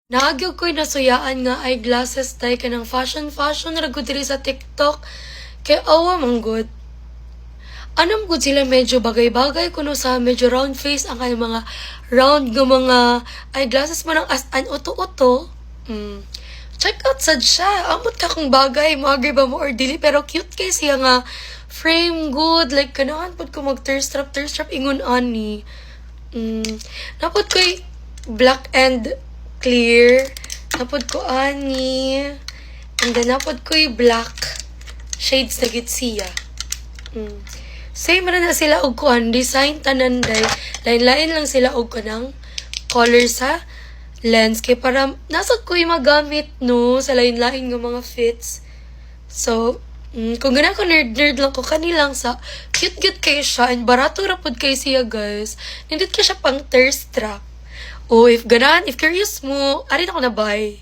Naagyo ko'y nasuyaan nga eyeglasses tay ka ng fashion ra gud diri sa TikTok. Kay awa man gud. Anam gud sila medyo bagay-bagay kuno sa medyo round face ang kay mga round nga mga eyeglasses mo ng as-an uto-uto. Check out sad siya. Amot ka kung bagay, magay ba mo or dili, pero cute kay siya nga frame good. Like, kanahan pod ko mag-thirst trap ingon ani. Napod ko'y black and clear. Napod ko ani. And then napod ko'y black shades na gid siya. Same rin na sila og kuan design tanan day. Lain-lain lang sila og kanang color sa lens kay para nasa ko'y magamit no sa lain-lain nga mga fits. So, kung gana ko nerd lang ko kanilang sa cute kayo siya and barato ra pod kay siya guys. Nindot ka siya pang thirst trap. O if curious mo, ari na ko na buy.